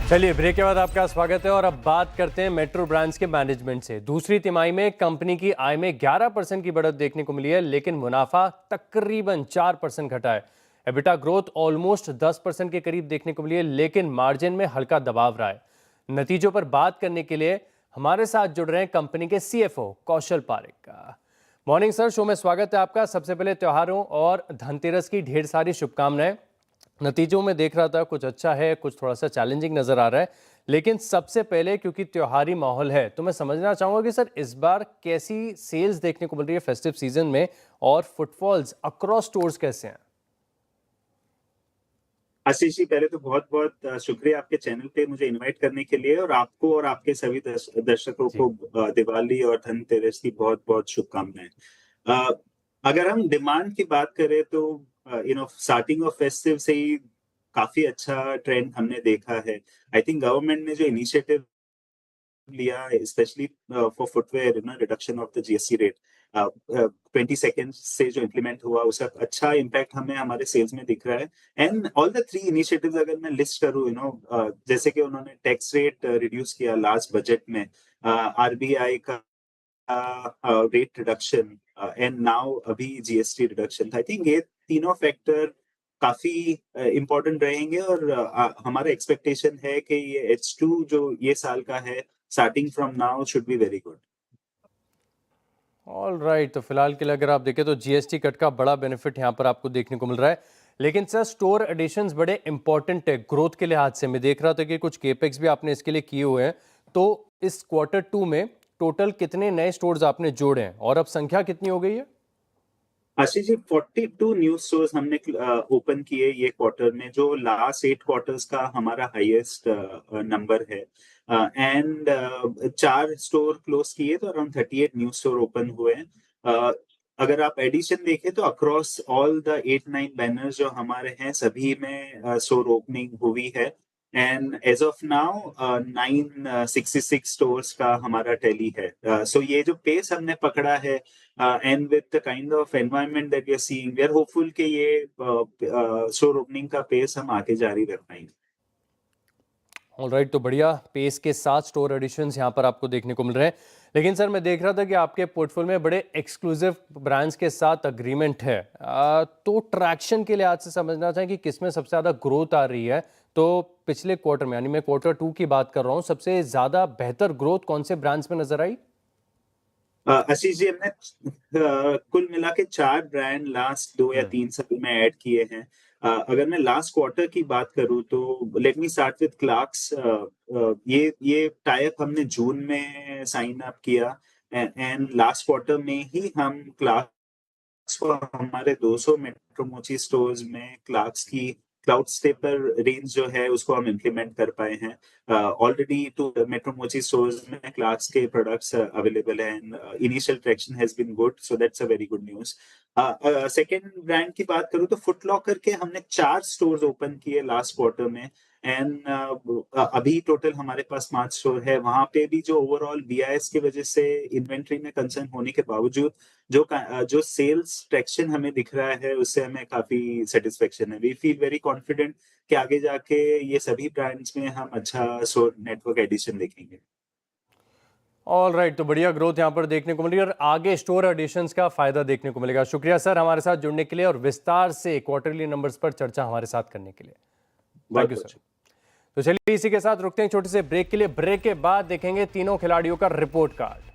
चलिए ब्रेक के बाद आपका स्वागत है और अब बात करते हैं मेट्रो ब्रांड्स के मैनेजमेंट से। दूसरी तिमाही में कंपनी की आय में 11% की बढ़त देखने को मिली है, लेकिन मुनाफा तकरीबन 4% घटा है। एबिटा ग्रोथ ऑलमोस्ट 10% के करीब देखने को मिली है, लेकिन मार्जिन में हल्का दबाव रहा है। नतीजों पर बात करने के लिए हमारे साथ जुड़ रहे हैं कंपनी के CFO कौशल पारेख। मॉर्निंग सर, शो में स्वागत है आपका। सबसे पहले त्योहारों और धनतेरस की ढेर सारी शुभकामनाएं। नतीजों में देख रहा था कुछ अच्छा है, कुछ थोड़ा सा चैलेंजिंग नजर आ रहा है, लेकिन सबसे पहले क्योंकि त्योहारी माहौल है तो मैं समझना चाहूंगा कि सर इस बार कैसी सेल्स देखने को मिल रही है फेस्टिव सीजन में, और फुटफॉल्स अक्रॉस स्टोर्स कैसे हैं? आशीष जी, पहले तो बहुत बहुत शुक्रिया आपके चैनल पे मुझे इनवाइट करने के लिए, और आपको और आपके सभी दर्शकों जी। को दिवाली और धनतेरस की बहुत बहुत शुभकामनाएं। अ, अगर हम डिमांड की बात करें तो स्टार्टिंग ऑफ फेस्टिव से ही काफी अच्छा ट्रेंड हमने देखा है। आई थिंक गवर्नमेंट ने जो इनिशिएटिव लिया, specially for footwear, reduction of the GST rate 22 से जो इम्प्लीमेंट हुआ, उसका अच्छा इम्पैक्ट हमें हमारे सेल्स में दिख रहा है। And all the three initiatives अगर मैं लिस्ट करूं, जैसे कि उन्होंने टैक्स रेट रिड्यूस किया लास्ट बजट में, आरबीआई का रेट रिडक्शन, एंड नाउ अभी जीएसटी रिडक्शन। आई थिंक ये तीनों फैक्टर काफी इम्पोर्टेंट रहेंगे, और हमारा एक्सपेक्टेशन है कि ये H2 जो ये साल का है, starting from now should be very good. All right, तो फिलहाल के लिए अगर आप देखें तो जीएसटी कट का बड़ा बेनिफिट यहाँ पर आपको देखने को मिल रहा है। लेकिन सर स्टोर एडिशंस बड़े इंपॉर्टेंट है ग्रोथ के लिहाज से। मैं देख रहा था कि कुछ केपेक्स भी आपने इसके लिए किए हुए हैं। तो इस Q2 में टोटल कितने नए स्टोर्स आपने जोड़े हैं और अब संख्या कितनी हो गई है? आशीष जी, 42 न्यू स्टोर्स हमने ओपन किए ये क्वार्टर में, जो लास्ट 8 क्वार्टर्स का हमारा हाईएस्ट नंबर है। एंड 4 स्टोर क्लोज किए, तो अराउंड 38 न्यू स्टोर ओपन हुए हैं। अगर आप एडिशन देखें तो अक्रॉस ऑल द 8-9 बैनर्स जो हमारे हैं, सभी में स्टोर ओपनिंग हुई है। And as of now 966 stores का हमारा टैली है। सो ये जो पेस हमने पकड़ा है, and with the kind of environment that we are seeing, we are hopeful कि ये स्टोर ओपनिंग का पेस हम आगे जारी रख पाएंगे। ऑलराइट, तो बढ़िया पेस के साथ स्टोर एडिशंस यहाँ पर आपको देखने को मिल रहे हैं। लेकिन सर मैं देख रहा था कि आपके पोर्टफोलियो में बड़े एक्सक्लूसिव ब्रांड्स के साथ अग्रीमेंट है। तो ट्रैक्शन के लिहाज से समझना चाहें कि किसमें सबसे ज़्यादा ग्रोथ आ रही है। तो पिछले क्वार्टर में, यानी मैं Q2 की बात कर रहा हूँ, सबसे ज़्यादा बेहतर ग्रोथ कौन से ब्रांड्स में नजर आई? आशीष जी, हमने कुल मिला के 4 ब्रांड लास्ट 2 या 3 साल में ऐड किए हैं। अगर मैं लास्ट क्वार्टर की बात करूं तो let me start with Clarks. ये टाइप हमने जून में साइन अप किया, एंड लास्ट क्वार्टर में ही हम क्लार्क्स को हमारे 200 मेट्रो मोची स्टोर्स में क्लार्क्स की क्लाउड स्टेपर रेंज जो है उसको हम इम्प्लीमेंट कर पाए हैं। Already two Metro Mochi stores में क्लार्क्स के प्रोडक्ट्स अवेलेबल हैं। Initial traction has been good, so that's a very good news. Second brand की बात करूं तो फुट लॉकर के हमने 4 स्टोर्स ओपन किए लास्ट क्वार्टर में, एंड अभी टोटल हमारे पास 5 स्टोर है। वहां पे भी जो ओवरऑल बीआईएस की वजह से इन्वेंट्री में कंसर्न होने के बावजूद जो सेल्स ट्रैक्शन हमें दिख रहा है, उससे हमें काफी सेटिस्फेक्शन है। वी फील वेरी कॉन्फिडेंट कि आगे जाके ये सभी ब्रांड्स में हम अच्छा स्टोर नेटवर्क एडिशन देखेंगे। ऑल राइट, तो बढ़िया ग्रोथ यहाँ पर देखने को मिली और आगे स्टोर एडिशंस का फायदा देखने को मिलेगा। शुक्रिया सर हमारे साथ जुड़ने के लिए और विस्तार से क्वार्टरली नंबर्स पर चर्चा हमारे साथ करने के लिए। थैंक बहुत यू बहुत सर। तो चलिए इसी के साथ रुकते हैं छोटे से ब्रेक के लिए। ब्रेक के बाद देखेंगे तीनों खिलाड़ियों का रिपोर्ट कार्ड।